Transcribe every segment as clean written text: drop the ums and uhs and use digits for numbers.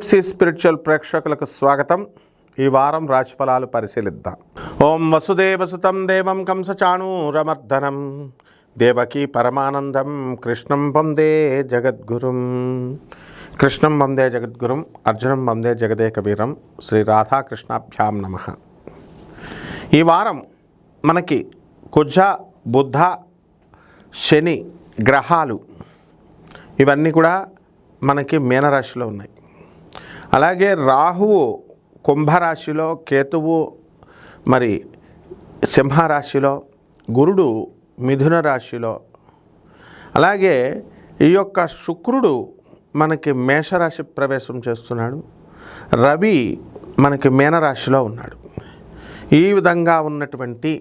TFC spiritual ప్రేక్షకులకు స్వాగతం. ఈ వారం రాశిఫలాలు పరిశీలిద్దాం. ఓం వసుదేవసుతం దేవం కంసచాణూరమర్దనం దేవకీ పరమానందం కృష్ణం వందే జగద్గురుం. కృష్ణం వందే జగద్గురుం, అర్జునం వందే జగదేకవీరం. శ్రీ రాధాకృష్ణాభ్యాం నమః. ఈ వారం మనకి కుజ, బుధ, శని గ్రహాలు ఇవన్నీ కూడా మనకి మీనరాశిలో ఉన్నాయి. అలాగే రాహువు కుంభరాశిలో, కేతువు మరి సింహరాశిలో, గురుడు మిథున రాశిలో, అలాగే ఈ యొక్క శుక్రుడు మనకి మేషరాశి ప్రవేశం చేస్తున్నాడు. రవి మనకి మీనరాశిలో ఉన్నాడు. ఈ విధంగా ఉన్నటువంటి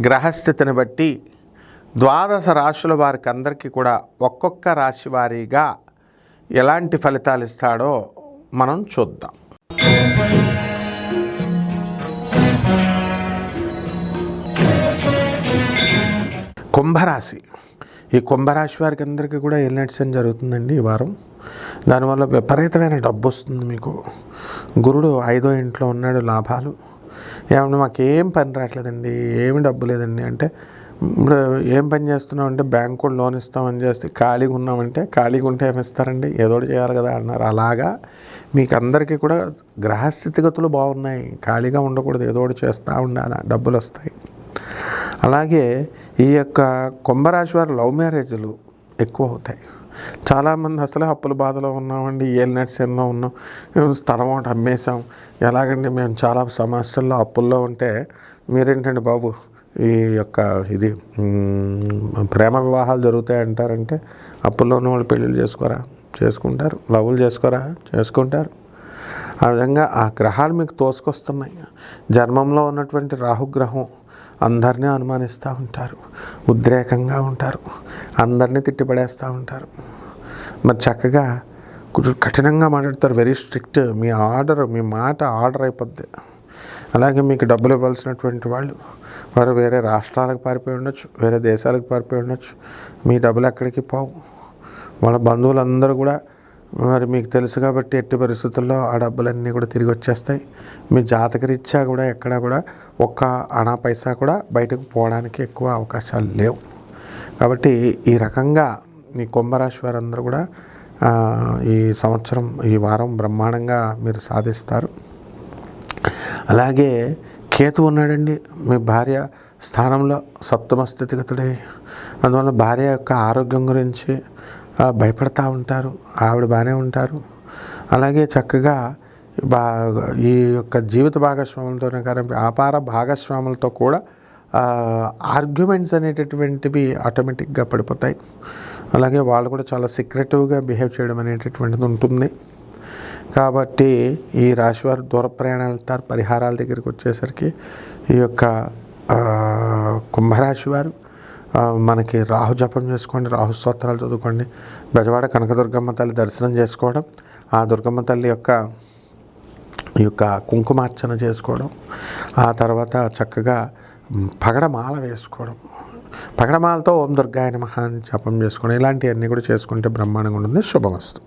గ్రహస్థితిని బట్టి ద్వాదశ రాశుల వారికి అందరికీ కూడా ఒక్కొక్క రాశి వారీగా ఎలాంటి ఫలితాలు ఇస్తాడో మనం చూద్దాం. కుంభరాశి. ఈ కుంభరాశి వారికి అందరికీ కూడా ఎల్నెట్సన్ జరుగుతుందండి ఈ వారం. దానివల్ల విపరీతమైన డబ్బు వస్తుంది మీకు. గురుడు 5వ ఇంట్లో ఉన్నాడు, లాభాలు. ఏమన్నా మాకేం పని రావట్లేదండి, ఏమి డబ్బు లేదండి అంటే, ఇప్పుడు ఏం పని చేస్తున్నాం అంటే బ్యాంకు లోన్ ఇస్తామని చేస్తే ఖాళీగా ఉన్నామంటే, ఖాళీగా ఉంటే ఏమి ఇస్తారండి, ఏదో చేయాలి కదా అన్నారు. అలాగా మీకు అందరికీ కూడా గ్రహస్థితిగతులు బాగున్నాయి. ఖాళీగా ఉండకూడదు, ఏదో చేస్తూ ఉండాలి, డబ్బులు వస్తాయి. అలాగే ఈ యొక్క కుంభరాశి వారు లవ్ మ్యారేజ్లు ఎక్కువ అవుతాయి. చాలామంది అసలే అప్పుల బాధలో ఉన్నామండి, ఏలినట్స్ ఎన్నో ఉన్నాం, స్థలం ఒకటి అమ్మేసాం, ఎలాగండి మేము చాలా సమస్యల్లో అప్పుల్లో ఉంటే మీరేంటండి బాబు ఈ యొక్క ఇది ప్రేమ వివాహాలు జరుగుతాయి అంటారంటే, అప్పుల్లో ఉన్న వాళ్ళు పెళ్ళిళ్ళు చేసుకుంటారు, లవ్లు చేసుకుంటారు. ఆ విధంగా ఆ గ్రహాలు మీకు తోసుకొస్తున్నాయి. జన్మంలో ఉన్నటువంటి రాహుగ్రహం అందరినీ అనుమానిస్తూ ఉంటారు, ఉద్రేకంగా ఉంటారు, అందరినీ తిట్టిపడేస్తూ ఉంటారు. మరి చక్కగా కఠినంగా మాట్లాడతారు, వెరీ స్ట్రిక్ట్. మీ మాట ఆర్డర్ అయిపోద్ది. అలాగే మీకు డబ్బులు ఇవ్వాల్సినటువంటి వారు వేరే రాష్ట్రాలకు పారిపోయి ఉండొచ్చు, వేరే దేశాలకు పారిపోయి ఉండొచ్చు. మీ డబ్బులు ఎక్కడికి పోవు. వాళ్ళ బంధువులందరూ కూడా మరి మీకు తెలుసు కాబట్టి ఎట్టి పరిస్థితుల్లో ఆ డబ్బులన్నీ కూడా తిరిగి వచ్చేస్తాయి. మీ జాతకరీత్యా కూడా ఎక్కడా కూడా ఒక్క అణా పైసా కూడా బయటకు పోవడానికి ఎక్కువ అవకాశాలు లేవు. కాబట్టి ఈ రకంగా ఈ కుంభరాశి వారందరూ కూడా ఈ సంవత్సరం, ఈ వారం బ్రహ్మాండంగా మీరు సాధిస్తారు. అలాగే కేతు ఉన్నాడండి మీ భార్య స్థానంలో, సప్తమ స్థితిగతుడే. అందువల్ల భార్య యొక్క ఆరోగ్యం గురించి భయపడతా ఉంటారు, ఆవిడ బాగానే ఉంటారు. అలాగే చక్కగా ఈ యొక్క జీవిత భాగస్వాములతోనే కానీ వ్యాపార భాగస్వాములతో కూడా ఆర్గ్యుమెంట్స్ అనేటటువంటివి ఆటోమేటిక్గా పడిపోతాయి. అలాగే వాళ్ళు కూడా చాలా సీక్రెటివ్గా బిహేవ్ చేయడం అనేటటువంటిది ఉంటుంది. కాబట్టి ఈ రాశివారు దూర ప్రయాణాలు వెళ్తారు. పరిహారాల దగ్గరికి వచ్చేసరికి ఈ యొక్క కుంభరాశి వారు మనకి రాహు జపం చేసుకోండి, రాహు స్తోత్రాలు చదువుకోండి, బెజవాడ కనకదుర్గమ్మ తల్లి దర్శనం చేసుకోవడం, ఆ దుర్గమ్మ తల్లి ఈ యొక్క కుంకుమార్చన చేసుకోవడం, ఆ తర్వాత చక్కగా పగడమాల వేసుకోవడం, పగడమాలతో ఓం దుర్గాయ నమః అని జపం చేసుకోవడం, ఇలాంటివన్నీ కూడా చేసుకుంటే బ్రహ్మాండంగా ఉంటుంది. శుభమస్తు.